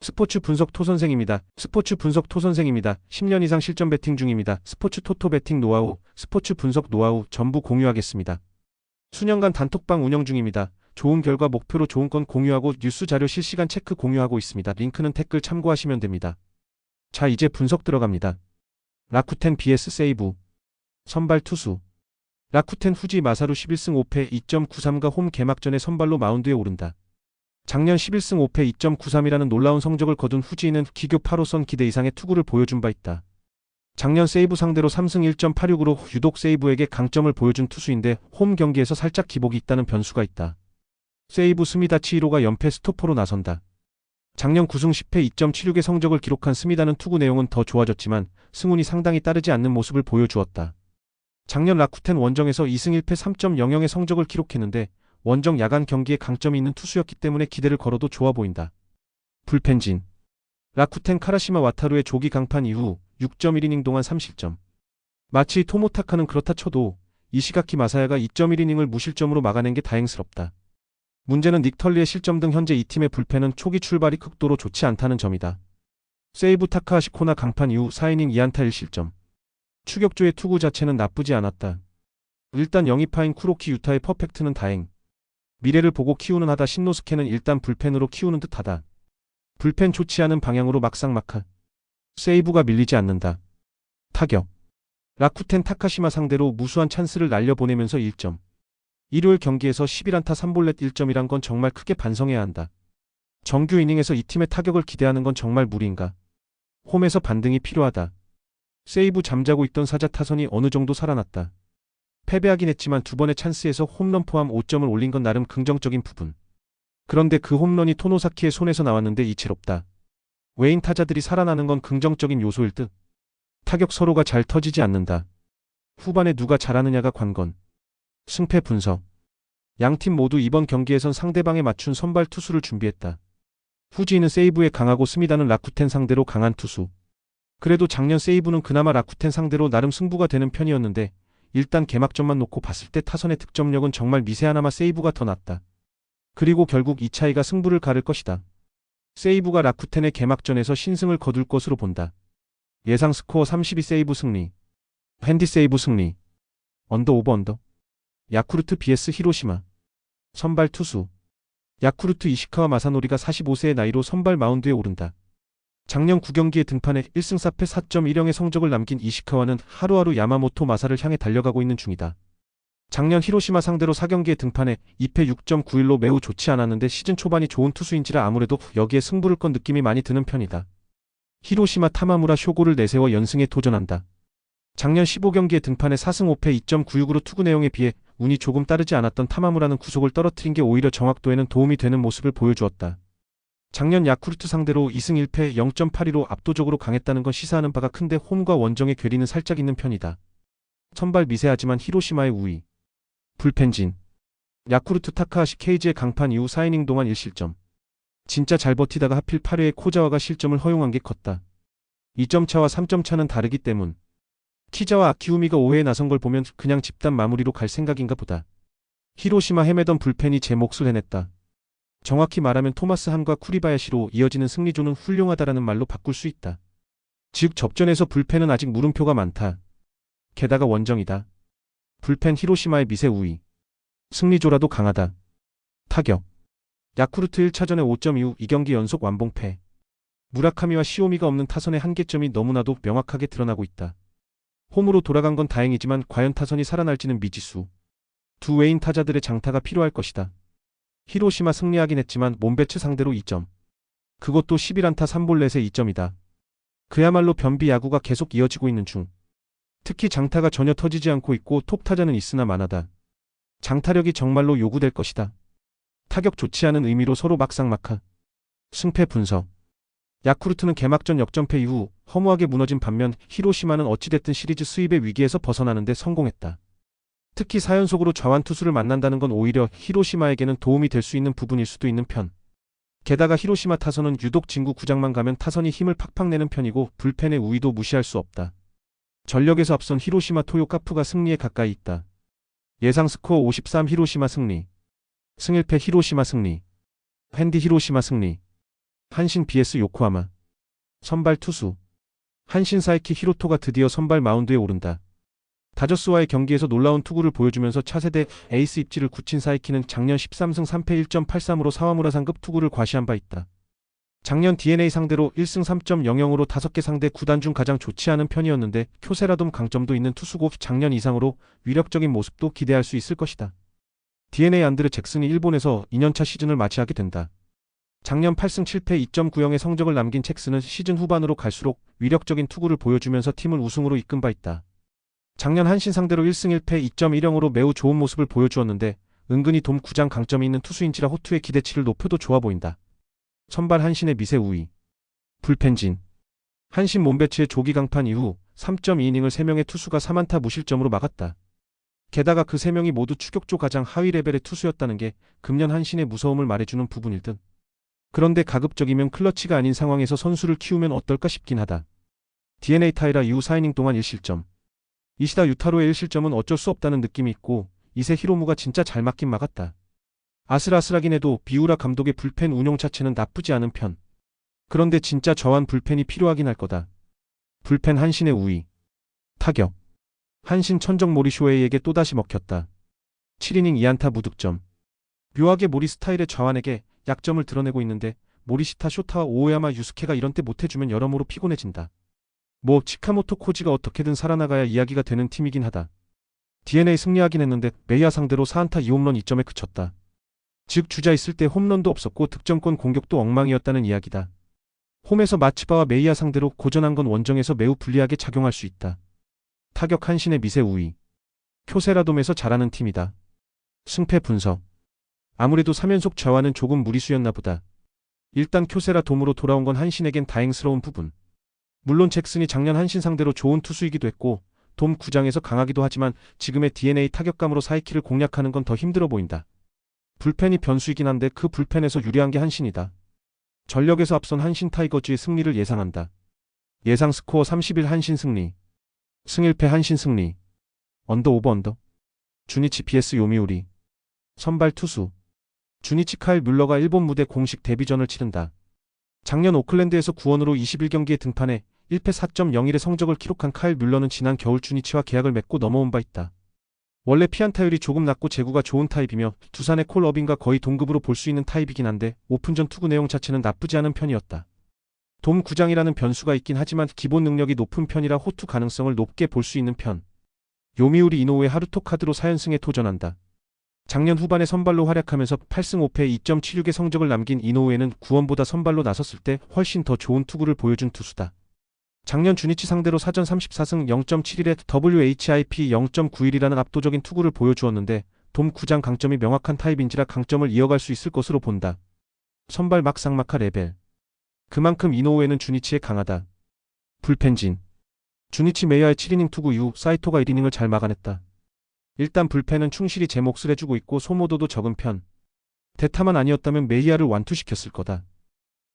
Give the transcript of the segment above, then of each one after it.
스포츠 분석 토 선생입니다. 스포츠 분석 토 선생입니다. 10년 이상 실전 베팅 중입니다. 스포츠 토토 베팅 노하우, 스포츠 분석 노하우 전부 공유하겠습니다. 수년간 단톡방 운영 중입니다. 좋은 결과 목표로 좋은 건 공유하고 뉴스 자료 실시간 체크 공유하고 있습니다. 링크는 댓글 참고하시면 됩니다. 자, 이제 분석 들어갑니다. 라쿠텐 vs 세이브. 선발 투수. 라쿠텐 후지 마사루 11승 5패 2.93가 홈 개막전에 선발로 마운드에 오른다. 작년 11승 5패 2.93이라는 놀라운 성적을 거둔 후지인은 기교 8호선 기대 이상의 투구를 보여준 바 있다. 작년 세이브 상대로 3승 1.86으로 유독 세이브에게 강점을 보여준 투수인데 홈 경기에서 살짝 기복이 있다는 변수가 있다. 세이브 스미다 치히로가 연패 스토퍼로 나선다. 작년 9승 10패 2.76의 성적을 기록한 스미다는 투구 내용은 더 좋아졌지만 승운이 상당히 따르지 않는 모습을 보여주었다. 작년 라쿠텐 원정에서 2승 1패 3.00의 성적을 기록했는데 원정 야간 경기에 강점이 있는 투수였기 때문에 기대를 걸어도 좋아 보인다. 불펜진. 라쿠텐 카라시마 와타루의 조기 강판 이후 6.1이닝 동안 3실점. 마치 토모타카는 그렇다 쳐도 이시가키 마사야가 2.1이닝을 무실점으로 막아낸 게 다행스럽다. 문제는 닉털리의 실점 등 현재 이 팀의 불펜은 초기 출발이 극도로 좋지 않다는 점이다. 세이브 타카하시 코나 강판 이후 4이닝 2안타 1실점. 추격조의 투구 자체는 나쁘지 않았다. 일단 영입파인 쿠로키 유타의 퍼펙트는 다행. 미래를 보고 키우는 하다 신노스케는 일단 불펜으로 키우는 듯하다. 불펜 좋지 않은 방향으로 막상막하. 세이브가 밀리지 않는다. 타격. 라쿠텐 타카시마 상대로 무수한 찬스를 날려보내면서 1점. 일요일 경기에서 11안타 3볼넷 1점이란 건 정말 크게 반성해야 한다. 정규 이닝에서 이 팀의 타격을 기대하는 건 정말 무리인가. 홈에서 반등이 필요하다. 세이브 잠자고 있던 사자 타선이 어느 정도 살아났다. 패배하긴 했지만 두 번의 찬스에서 홈런 포함 5점을 올린 건 나름 긍정적인 부분. 그런데 그 홈런이 토노사키의 손에서 나왔는데 이채롭다. 외인 타자들이 살아나는 건 긍정적인 요소일 듯. 타격 서로가 잘 터지지 않는다. 후반에 누가 잘하느냐가 관건. 승패 분석. 양팀 모두 이번 경기에선 상대방에 맞춘 선발 투수를 준비했다. 후지인은 세이브에 강하고 스미다는 라쿠텐 상대로 강한 투수. 그래도 작년 세이브는 그나마 라쿠텐 상대로 나름 승부가 되는 편이었는데 일단 개막전만 놓고 봤을 때 타선의 득점력은 정말 미세하나마 세이브가 더 낫다. 그리고 결국 이 차이가 승부를 가를 것이다. 세이브가 라쿠텐의 개막전에서 신승을 거둘 것으로 본다. 예상 스코어 32 세이브 승리. 핸디 세이브 승리. 언더 오버 언더. 야쿠르트 vs 히로시마. 선발 투수. 야쿠르트 이시카와 마사노리가 45세의 나이로 선발 마운드에 오른다. 작년 9경기에 등판해 1승 4패 4.10의 성적을 남긴 이시카와는 하루하루 야마모토 마사를 향해 달려가고 있는 중이다. 작년 히로시마 상대로 4경기에 등판해 2패 6.91로 매우 좋지 않았는데 시즌 초반이 좋은 투수인지라 아무래도 여기에 승부를 건 느낌이 많이 드는 편이다. 히로시마 타마무라 쇼고를 내세워 연승에 도전한다. 작년 15경기에 등판해 4승 5패 2.96으로 투구 내용에 비해 운이 조금 따르지 않았던 타마무라는 구속을 떨어뜨린 게 오히려 정확도에는 도움이 되는 모습을 보여주었다. 작년 야쿠르트 상대로 2승 1패 0.82로 압도적으로 강했다는 건 시사하는 바가 큰데 홈과 원정의 괴리는 살짝 있는 편이다. 선발 미세하지만 히로시마의 우위. 불펜진. 야쿠르트 타카하시 케이지의 강판 이후 4이닝 동안 1실점. 진짜 잘 버티다가 하필 8회에 코자와가 실점을 허용한 게 컸다. 2점 차와 3점 차는 다르기 때문. 키자와 아키우미가 5회에 나선 걸 보면 그냥 집단 마무리로 갈 생각인가 보다. 히로시마 헤매던 불펜이 제 몫을 해냈다. 정확히 말하면 토마스 한과 쿠리바야시로 이어지는 승리조는 훌륭하다라는 말로 바꿀 수 있다. 즉 접전에서 불펜은 아직 물음표가 많다. 게다가 원정이다. 불펜 히로시마의 미세 우위. 승리조라도 강하다. 타격. 야쿠르트 1차전에 5.25 2경기 연속 완봉패. 무라카미와 시오미가 없는 타선의 한계점이 너무나도 명확하게 드러나고 있다. 홈으로 돌아간 건 다행이지만 과연 타선이 살아날지는 미지수. 두 외인 타자들의 장타가 필요할 것이다. 히로시마 승리하긴 했지만 몬베츠 상대로 2점. 그것도 11안타 3볼넷의 2점이다. 그야말로 변비 야구가 계속 이어지고 있는 중. 특히 장타가 전혀 터지지 않고 있고 톱 타자는 있으나 만하다. 장타력이 정말로 요구될 것이다. 타격 좋지 않은 의미로 서로 막상막하. 승패 분석. 야쿠르트는 개막전 역전패 이후 허무하게 무너진 반면 히로시마는 어찌됐든 시리즈 수입의 위기에서 벗어나는데 성공했다. 특히 4연속으로 좌완 투수를 만난다는 건 오히려 히로시마에게는 도움이 될 수 있는 부분일 수도 있는 편. 게다가 히로시마 타선은 유독 진구 구장만 가면 타선이 힘을 팍팍 내는 편이고 불펜의 우위도 무시할 수 없다. 전력에서 앞선 히로시마 토요 카프가 승리에 가까이 있다. 예상 스코어 53 히로시마 승리. 승 1패 히로시마 승리. 핸디 히로시마 승리. 한신 vs 요코하마. 선발 투수. 한신 사이키 히로토가 드디어 선발 마운드에 오른다. 다저스와의 경기에서 놀라운 투구를 보여주면서 차세대 에이스 입지를 굳힌 사이키는 작년 13승 3패 1.83으로 사와무라 상급 투구를 과시한 바 있다. 작년 DNA 상대로 1승 3.00으로 5개 상대 구단 중 가장 좋지 않은 편이었는데 쿄세라돔 강점도 있는 투수고 작년 이상으로 위력적인 모습도 기대할 수 있을 것이다. DNA 안드레 잭슨이 일본에서 2년차 시즌을 맞이하게 된다. 작년 8승 7패 2.90의 성적을 남긴 잭슨은 시즌 후반으로 갈수록 위력적인 투구를 보여주면서 팀을 우승으로 이끈 바 있다. 작년 한신 상대로 1승 1패 2.10으로 매우 좋은 모습을 보여주었는데 은근히 돔 구장 강점이 있는 투수인지라 호투의 기대치를 높여도 좋아 보인다. 선발 한신의 미세 우위. 불펜진. 한신 몸배치의 조기 강판 이후 3.2이닝을 3명의 투수가 3안타 무실점으로 막았다. 게다가 그 3명이 모두 추격조 가장 하위 레벨의 투수였다는 게 금년 한신의 무서움을 말해주는 부분일 듯. 그런데 가급적이면 클러치가 아닌 상황에서 선수를 키우면 어떨까 싶긴 하다. DNA 타이라 이후 4이닝 동안 1실점. 이시다 유타로의 1실점은 어쩔 수 없다는 느낌이 있고 이세 히로무가 진짜 잘 맞긴 막았다. 아슬아슬하긴 해도 비우라 감독의 불펜 운용 자체는 나쁘지 않은 편. 그런데 진짜 저한 불펜이 필요하긴 할 거다. 불펜 한신의 우위. 타격. 한신 천적 모리쇼에이에게 또다시 먹혔다. 7이닝 2안타 무득점. 묘하게 모리 스타일의 좌완에게 약점을 드러내고 있는데 모리시타 쇼타와 오오야마 유스케가 이런 때 못해주면 여러모로 피곤해진다. 뭐 치카모토 코지가 어떻게든 살아나가야 이야기가 되는 팀이긴 하다. DNA 승리하긴 했는데 메이야 상대로 4안타 2홈런 2점에 그쳤다. 즉 주자 있을 때 홈런도 없었고 득점권 공격도 엉망이었다는 이야기다. 홈에서 마츠바와 메이야 상대로 고전한 건 원정에서 매우 불리하게 작용할 수 있다. 타격 한신의 미세 우위. 쿄세라돔에서 잘하는 팀이다. 승패 분석. 아무래도 3연속 좌완은 조금 무리수였나 보다. 일단 쿄세라돔으로 돌아온 건 한신에겐 다행스러운 부분. 물론 잭슨이 작년 한신 상대로 좋은 투수이기도 했고 돔 구장에서 강하기도 하지만 지금의 DNA 타격감으로 사이키를 공략하는 건 더 힘들어 보인다. 불펜이 변수이긴 한데 그 불펜에서 유리한 게 한신이다. 전력에서 앞선 한신 타이거즈의 승리를 예상한다. 예상 스코어 31 한신 승리. 승 1패 한신 승리. 언더 오버 언더. 주니치 vs 요미우리. 선발 투수. 주니치 카일 뮬러가 일본 무대 공식 데뷔전을 치른다. 작년 오클랜드에서 구원으로 21경기에 등판해 1패 4.01의 성적을 기록한 카일 뮬러는 지난 겨울 주니치와 계약을 맺고 넘어온 바 있다. 원래 피안타율이 조금 낮고 제구가 좋은 타입이며 두산의 콜 어빈과 거의 동급으로 볼 수 있는 타입이긴 한데 오픈전 투구 내용 자체는 나쁘지 않은 편이었다. 돔 구장이라는 변수가 있긴 하지만 기본 능력이 높은 편이라 호투 가능성을 높게 볼 수 있는 편. 요미우리 이노우의 하루토 카드로 4연승에 도전한다. 작년 후반에 선발로 활약하면서 8승 5패 2.76의 성적을 남긴 이노우에는 구원보다 선발로 나섰을 때 훨씬 더 좋은 투구를 보여준 투수다. 작년 주니치 상대로 사전 34승 0.71에 WHIP 0.91이라는 압도적인 투구를 보여주었는데 돔 구장 강점이 명확한 타입인지라 강점을 이어갈 수 있을 것으로 본다. 선발 막상막하 레벨. 그만큼 이노우에는 주니치에 강하다. 불펜진. 주니치 메이아의 7이닝 투구 이후 사이토가 1이닝을 잘 막아냈다. 일단 불펜은 충실히 제 몫을 해주고 있고 소모도도 적은 편. 대타만 아니었다면 메이아를 완투시켰을 거다.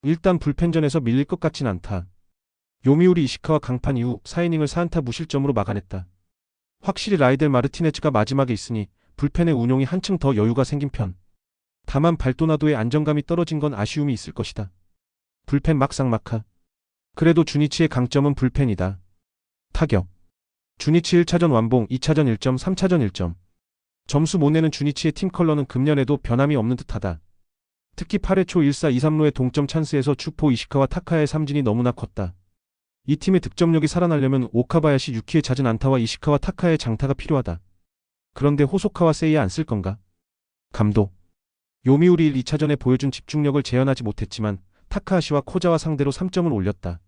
일단 불펜전에서 밀릴 것 같진 않다. 요미우리 이시카와 강판 이후 4이닝을 4안타 무실점으로 막아냈다. 확실히 라이델 마르티네즈가 마지막에 있으니 불펜의 운용이 한층 더 여유가 생긴 편. 다만 발도나도의 안정감이 떨어진 건 아쉬움이 있을 것이다. 불펜 막상막하. 그래도 주니치의 강점은 불펜이다. 타격. 주니치 1차전 완봉, 2차전 1점, 3차전 1점. 점수 못 내는 주니치의 팀 컬러는 금년에도 변함이 없는 듯하다. 특히 8회 초 1사 2-3루의 동점 찬스에서 추포 이시카와 타카야의 삼진이 너무나 컸다. 이 팀의 득점력이 살아나려면 오카바야시 유키의 잦은 안타와 이시카와 타카야의 장타가 필요하다. 그런데 호소카와 세이야 안 쓸 건가? 감독. 요미우리 1, 2차전에 보여준 집중력을 재현하지 못했지만 타카하시와 코자와 상대로 3점을 올렸다.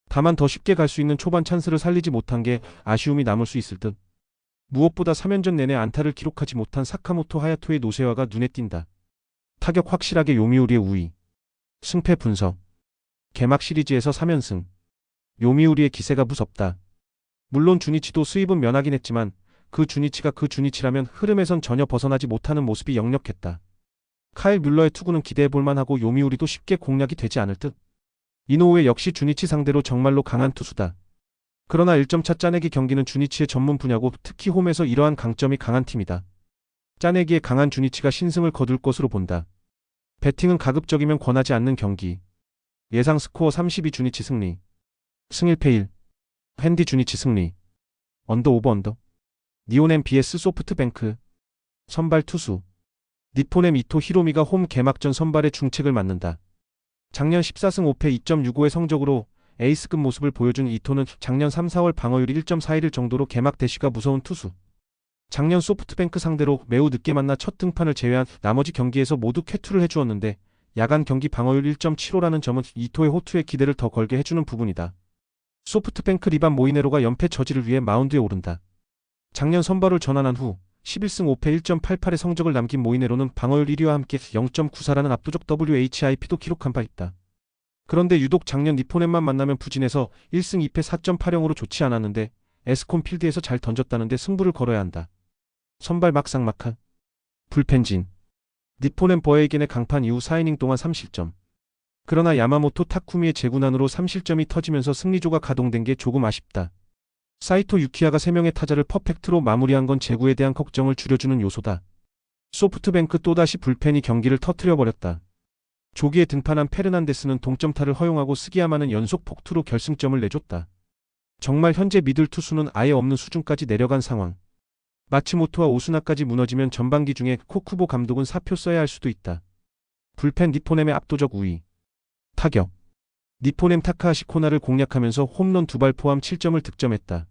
다만 더 쉽게 갈 수 있는 초반 찬스를 살리지 못한 게 아쉬움이 남을 수 있을 듯. 무엇보다 3연전 내내 안타를 기록하지 못한 사카모토 하야토의 노세화가 눈에 띈다. 타격 확실하게 요미우리의 우위. 승패 분석. 개막 시리즈에서 3연승. 요미우리의 기세가 무섭다. 물론 주니치도 수입은 면하긴 했지만 그 주니치가 그 주니치라면 흐름에선 전혀 벗어나지 못하는 모습이 역력했다. 카일 뮬러의 투구는 기대해볼만 하고 요미우리도 쉽게 공략이 되지 않을 듯. 이노우에 역시 주니치 상대로 정말로 강한 투수다. 그러나 1점차 짜내기 경기는 주니치의 전문 분야고 특히 홈에서 이러한 강점이 강한 팀이다. 짜내기에 강한 주니치가 신승을 거둘 것으로 본다. 배팅은 가급적이면 권하지 않는 경기. 예상 스코어 32 주니치 승리. 승 1패 1. 핸디 주니치 승리. 언더 오버 언더. 니온엠 vs 소프트뱅크. 선발 투수. 니폰엠 이토 히로미가 홈 개막전 선발의 중책을 맡는다. 작년 14승 5패 2.65의 성적으로 에이스급 모습을 보여준 이토는 작년 3, 4월 방어율이 1.41일 정도로 개막 대시가 무서운 투수. 작년 소프트뱅크 상대로 매우 늦게 만나 첫 등판을 제외한 나머지 경기에서 모두 쾌투를 해주었는데 야간 경기 방어율 1.75라는 점은 이토의 호투에 기대를 더 걸게 해주는 부분이다. 소프트뱅크 리반 모이네로가 연패 저지를 위해 마운드에 오른다. 작년 선발을 전환한 후 11승 5패 1.88의 성적을 남긴 모이네로는 방어율 1위와 함께 0.94라는 압도적 WHIP도 기록한 바 있다. 그런데 유독 작년 니폰엠만 만나면 부진해서 1승 2패 4.80으로 좋지 않았는데 에스콘 필드에서 잘 던졌다는데 승부를 걸어야 한다. 선발 막상막하. 불펜진. 니폰엠 버에이겐의 강판 이후 4이닝 동안 3실점. 그러나 야마모토 타쿠미의 재군안으로 3실점이 터지면서 승리조가 가동된 게 조금 아쉽다. 사이토 유키야가 3명의 타자를 퍼펙트로 마무리한 건 제구에 대한 걱정을 줄여주는 요소다. 소프트뱅크 또다시 불펜이 경기를 터뜨려버렸다. 조기에 등판한 페르난데스는 동점타를 허용하고 스기야마는 연속 폭투로 결승점을 내줬다. 정말 현재 미들 투수는 아예 없는 수준까지 내려간 상황. 마츠모토와 오스나까지 무너지면 전반기 중에 코쿠보 감독은 사표 써야 할 수도 있다. 불펜 니폰엠의 압도적 우위. 타격. 니폰엠 타카하시 코나를 공략하면서 홈런 2발 포함 7점을 득점했다.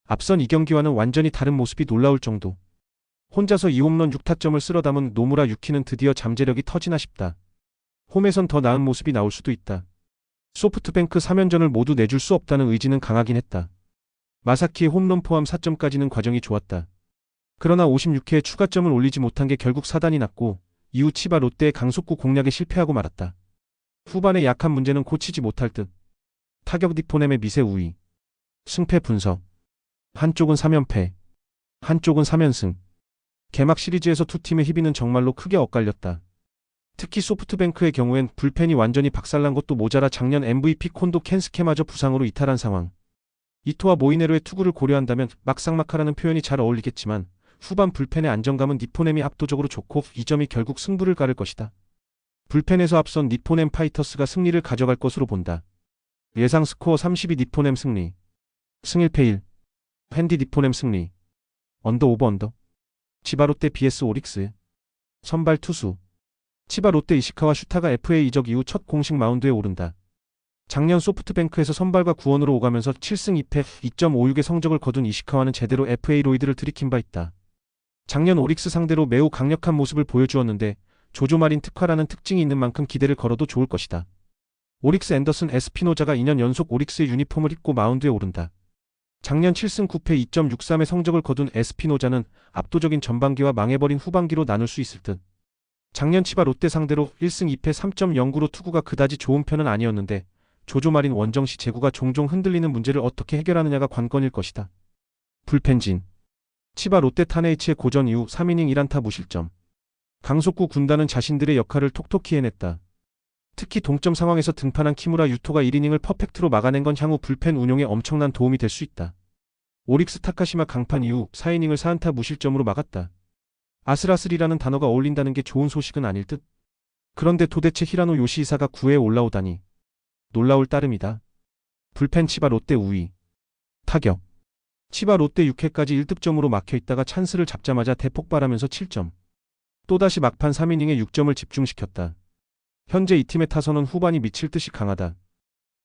앞선 2경기와는 완전히 다른 모습이 놀라울 정도. 혼자서 2홈런 6타점을 쓸어 담은 노무라 유키는 드디어 잠재력이 터지나 싶다. 홈에선 더 나은 모습이 나올 수도 있다. 소프트뱅크 3연전을 모두 내줄 수 없다는 의지는 강하긴 했다. 마사키의 홈런 포함 4점까지는 과정이 좋았다. 그러나 56회에 추가점을 올리지 못한 게 결국 사단이 났고 이후 치바 롯데의 강속구 공략에 실패하고 말았다. 후반의 약한 문제는 고치지 못할 듯. 타격 니폰엠의 미세 우위. 승패 분석. 한쪽은 3연패. 한쪽은 3연승. 개막 시리즈에서 두 팀의 희비는 정말로 크게 엇갈렸다. 특히 소프트뱅크의 경우엔 불펜이 완전히 박살난 것도 모자라 작년 MVP 콘도 켄스케마저 부상으로 이탈한 상황. 이토와 모이네로의 투구를 고려한다면 막상막하라는 표현이 잘 어울리겠지만 후반 불펜의 안정감은 니폰엠이 압도적으로 좋고 이 점이 결국 승부를 가를 것이다. 불펜에서 앞선 니폰엠 파이터스가 승리를 가져갈 것으로 본다. 예상 스코어 32 니폰엠 승리. 승 1패 1. 핸디 니폰엠 승리. 언더 오버 언더. 치바 롯데 vs 오릭스. 선발 투수. 치바 롯데 이시카와 슈타가 FA 이적 이후 첫 공식 마운드에 오른다. 작년 소프트뱅크에서 선발과 구원으로 오가면서 7승 2패 2.56의 성적을 거둔 이시카와는 제대로 FA 로이드를 들이킨 바 있다. 작년 오릭스 상대로 매우 강력한 모습을 보여주었는데 조조마린 특화라는 특징이 있는 만큼 기대를 걸어도 좋을 것이다. 오릭스 앤더슨 에스피노자가 2년 연속 오릭스의 유니폼을 입고 마운드에 오른다. 작년 7승 9패 2.63의 성적을 거둔 에스피노자는 압도적인 전반기와 망해버린 후반기로 나눌 수 있을 듯. 작년 치바 롯데 상대로 1승 2패 3.09로 투구가 그다지 좋은 편은 아니었는데 조조마린 원정시 제구가 종종 흔들리는 문제를 어떻게 해결하느냐가 관건일 것이다. 불펜진. 치바 롯데 타네이치의 고전 이후 3이닝 1안타 무실점. 강속구 군단은 자신들의 역할을 톡톡히 해냈다. 특히 동점 상황에서 등판한 키무라 유토가 1이닝을 퍼펙트로 막아낸 건 향후 불펜 운용에 엄청난 도움이 될 수 있다. 오릭스 타카시마 강판 이후 4이닝을 4안타 무실점으로 막았다. 아슬아슬이라는 단어가 어울린다는 게 좋은 소식은 아닐 듯. 그런데 도대체 히라노 요시히사가 9회에 올라오다니. 놀라울 따름이다. 불펜 치바 롯데 우위. 타격. 치바 롯데 6회까지 1득점으로 막혀있다가 찬스를 잡자마자 대폭발하면서 7점. 또다시 막판 3이닝에 6점을 집중시켰다. 현재 이 팀의 타선은 후반이 미칠 듯이 강하다.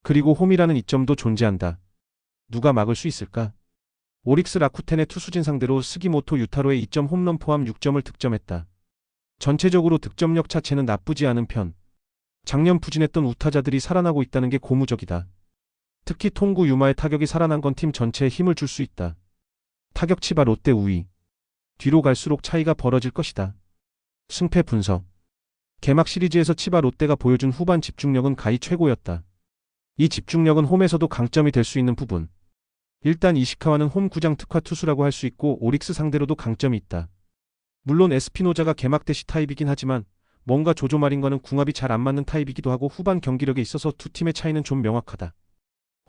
그리고 홈이라는 이점도 존재한다. 누가 막을 수 있을까? 오릭스 라쿠텐의 투수진 상대로 스기모토 유타로의 2점 홈런 포함 6점을 득점했다. 전체적으로 득점력 자체는 나쁘지 않은 편. 작년 부진했던 우타자들이 살아나고 있다는 게 고무적이다. 특히 통구 유마의 타격이 살아난 건 팀 전체에 힘을 줄 수 있다. 타격 치바 롯데 우위. 뒤로 갈수록 차이가 벌어질 것이다. 승패 분석. 개막 시리즈에서 치바 롯데가 보여준 후반 집중력은 가히 최고였다. 이 집중력은 홈에서도 강점이 될 수 있는 부분. 일단 이시카와는 홈 구장 특화 투수라고 할 수 있고 오릭스 상대로도 강점이 있다. 물론 에스피노자가 개막 대시 타입이긴 하지만 뭔가 조조마린과는 궁합이 잘 안 맞는 타입이기도 하고 후반 경기력에 있어서 두 팀의 차이는 좀 명확하다.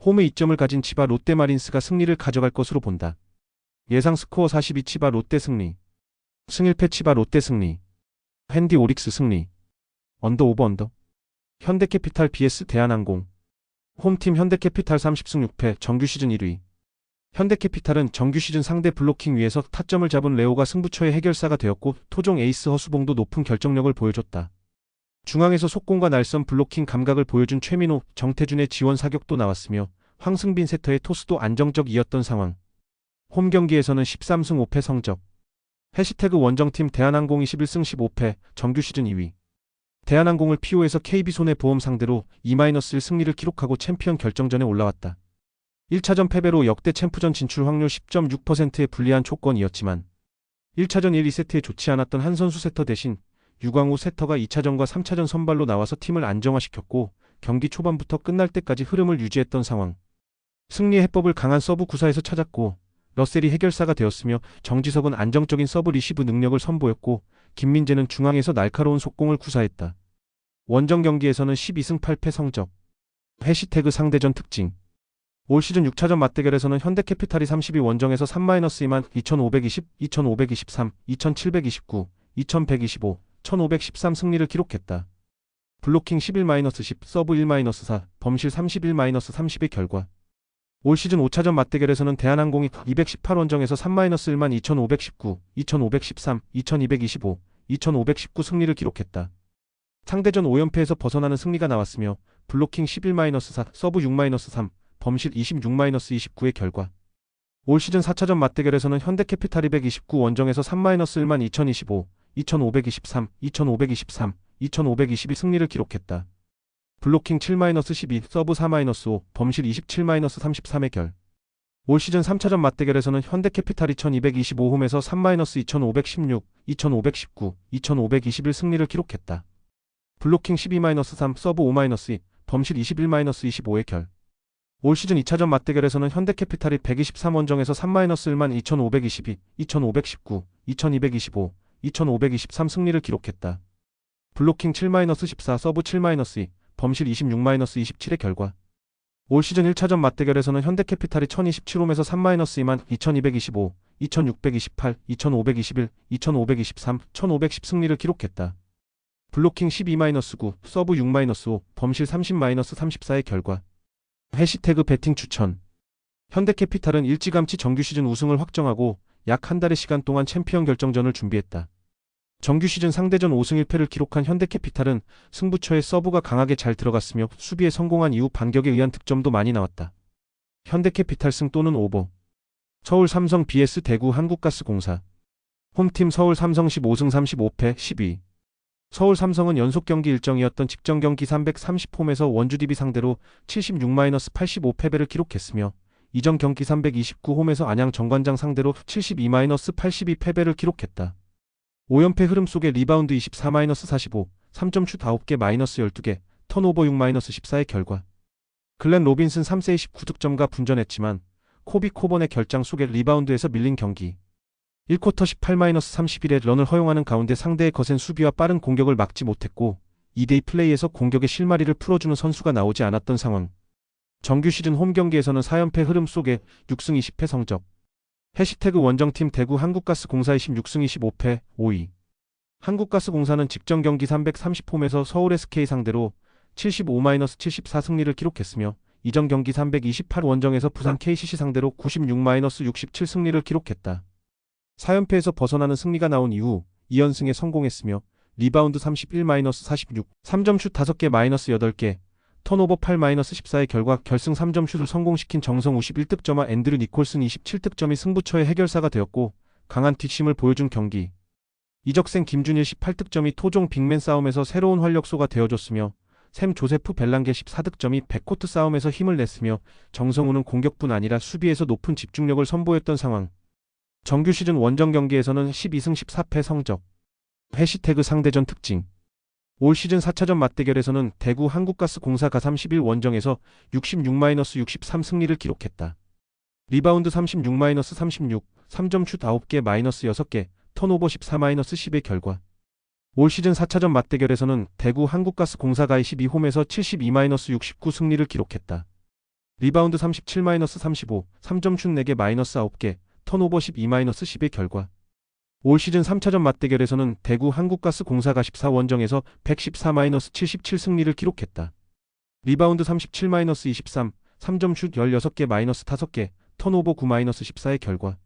홈의 이점을 가진 치바 롯데 마린스가 승리를 가져갈 것으로 본다. 예상 스코어 42 치바 롯데 승리. 승 1패 치바 롯데 승리. 핸디 오릭스 승리. 언더 오버 언더. 현대캐피탈 vs 대한항공. 홈팀 현대캐피탈 30승 6패, 정규 시즌 1위. 현대캐피탈은 정규 시즌 상대 블로킹 위에서 타점을 잡은 레오가 승부처의 해결사가 되었고, 토종 에이스 허수봉도 높은 결정력을 보여줬다. 중앙에서 속공과 날선 블로킹 감각을 보여준 최민호, 정태준의 지원 사격도 나왔으며 황승빈 세터의 토스도 안정적이었던 상황. 홈 경기에서는 13승 5패 성적. 해시태그 원정팀 대한항공 21승 15패, 정규 시즌 2위. 대한항공을 PO에서 KB손해보험 상대로 2-1 승리를 기록하고 챔피언 결정전에 올라왔다. 1차전 패배로 역대 챔프전 진출 확률 10.6%의 불리한 조건이었지만 1차전 1, 2세트에 좋지 않았던 한 선수 세터 대신 유광호 세터가 2차전과 3차전 선발로 나와서 팀을 안정화시켰고 경기 초반부터 끝날 때까지 흐름을 유지했던 상황. 승리의 해법을 강한 서브 구사에서 찾았고 러셀이 해결사가 되었으며 정지석은 안정적인 서브 리시브 능력을 선보였고 김민재는 중앙에서 날카로운 속공을 구사했다. 원정 경기에서는 12승 8패 성적. 해시태그 상대전 특징. 올 시즌 6차전 맞대결에서는 현대캐피탈이 32 원정에서 3-2만 2520, 2523, 2729, 2125, 1513 승리를 기록했다. 블로킹 11-10, 서브 1-4, 범실 31-30의 결과. 올 시즌 5차전 맞대결에서는 대한항공이 218 원정에서 3-1만 2519, 2513, 2225, 2519 승리를 기록했다. 상대전 5연패에서 벗어나는 승리가 나왔으며 블로킹 11-4, 서브 6-3, 범실 26-29의 결과. 올 시즌 4차전 맞대결에서는 현대캐피탈이 129 원정에서 3-1만 2025, 2523, 2523, 2522 승리를 기록했다. 블로킹 7-12, 서브 4-5, 범실 27-33의 결. 올 시즌 3차전 맞대결에서는 현대캐피탈이 1225홈에서 3-2516, 2519, 2521 승리를 기록했다. 블로킹 12-3, 서브 5-2, 범실 21-25의 결. 올 시즌 2차전 맞대결에서는 현대캐피탈이 123 원정에서 3-1만 2522, 2519, 2225, 2523 승리를 기록했다. 블로킹 7-14, 서브 7-2, 범실 26-27의 결과. 올 시즌 1차전 맞대결에서는 현대캐피탈이 1027홈에서 3-2만 2225, 2628, 2521, 2523, 1510 승리를 기록했다. 블로킹 12-9, 서브 6-5, 범실 30-34의 결과. 해시태그 배팅 추천. 현대캐피탈은 일찌감치 정규 시즌 우승을 확정하고 약 한 달의 시간 동안 챔피언 결정전을 준비했다. 정규 시즌 상대전 5승 1패를 기록한 현대캐피탈은 승부처에 서브가 강하게 잘 들어갔으며 수비에 성공한 이후 반격에 의한 득점도 많이 나왔다. 현대캐피탈 승 또는 오버. 서울 삼성 vs 대구 한국가스공사. 홈팀 서울 삼성 15승 35패 10위. 서울 삼성은 연속 경기 일정이었던 직전 경기 330홈에서 원주 DB 상대로 76-85 패배를 기록했으며 이전 경기 329홈에서 안양 정관장 상대로 72-82 패배를 기록했다. 5연패 흐름 속에 리바운드 24-45, 3점 슛 9개 마이너스 12개, 턴오버 6-14의 결과. 글렌 로빈슨 3세의 19득점과 분전했지만 코비 코번의 결장 속에 리바운드에서 밀린 경기. 1쿼터 18-31의 런을 허용하는 가운데 상대의 거센 수비와 빠른 공격을 막지 못했고 2대2 플레이에서 공격의 실마리를 풀어주는 선수가 나오지 않았던 상황. 정규 시즌 홈 경기에서는 4연패 흐름 속에 6승 20패 성적. 해시태그 원정팀 대구 한국가스공사의 16승 25패 5위. 한국가스공사는 직전 경기 330홈에서 서울 SK 상대로 75-74 승리를 기록했으며 이전 경기 328 원정에서 부산 KCC 상대로 96-67 승리를 기록했다. 4연패에서 벗어나는 승리가 나온 이후 2연승에 성공했으며 리바운드 31-46, 3점 슛 5개 마이너스 8개, 턴오버 8-14의 결과 결승 3점 슛을 성공시킨 정성우 11득점과 앤드류 니콜슨 27득점이 승부처의 해결사가 되었고 강한 뒷심을 보여준 경기. 이적생 김준일 18득점이 토종 빅맨 싸움에서 새로운 활력소가 되어줬으며 샘 조세프 벨랑게 14득점이 백코트 싸움에서 힘을 냈으며 정성우는 공격뿐 아니라 수비에서 높은 집중력을 선보였던 상황. 정규 시즌 원정 경기에서는 12승 14패 성적. 해시태그 상대전 특징. 올 시즌 4차전 맞대결에서는 대구 한국가스공사가 31 원정에서 66-63 승리를 기록했다. 리바운드 36-36, 3점 슛 9개 마이너스 6개, 턴오버 14-10의 결과. 올 시즌 4차전 맞대결에서는 대구 한국가스공사가 22홈에서 72-69 승리를 기록했다. 리바운드 37-35, 3점 슛 4개 마이너스 9개, 턴오버 12-10의 결과. 올 시즌 3차전 맞대결에서는 대구 한국가스공사가 14원정에서 114-77 승리를 기록했다. 리바운드 37-23, 3점 슛 16개 -5개, 턴오버 9-14의 결과.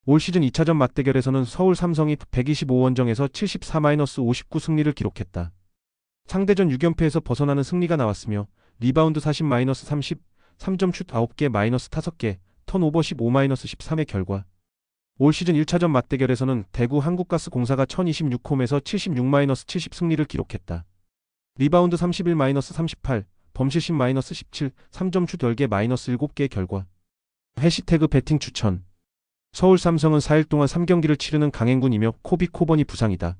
올 시즌 2차전 맞대결에서는 서울 삼성이 125원정에서 74-59 승리를 기록했다. 상대전 6연패에서 벗어나는 승리가 나왔으며 리바운드 40-30, 3점 슛 9개 -5개, 턴오버 15-13의 결과. 올 시즌 1차전 맞대결에서는 대구 한국가스공사가 1026홈에서 76-70 승리를 기록했다. 리바운드 31-38, 범실심 -17, 3점 슛 10개 -7개의 결과. 해시태그 배팅 추천. 서울 삼성은 4일 동안 3경기를 치르는 강행군이며 코비 코번이 부상이다.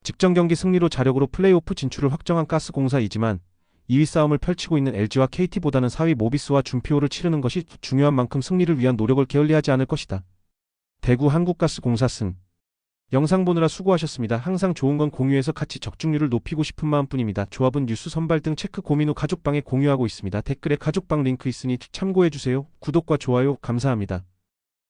직전 경기 승리로 자력으로 플레이오프 진출을 확정한 가스공사이지만 2위 싸움을 펼치고 있는 LG와 KT보다는 4위 모비스와 준피오를 치르는 것이 중요한 만큼 승리를 위한 노력을 게을리하지 않을 것이다. 대구 한국가스공사 승. 영상 보느라 수고하셨습니다. 항상 좋은 건 공유해서 같이 적중률을 높이고 싶은 마음뿐입니다. 조합은 뉴스 선발 등 체크 고민 후 가족방에 공유하고 있습니다. 댓글에 가족방 링크 있으니 참고해주세요. 구독과 좋아요 감사합니다.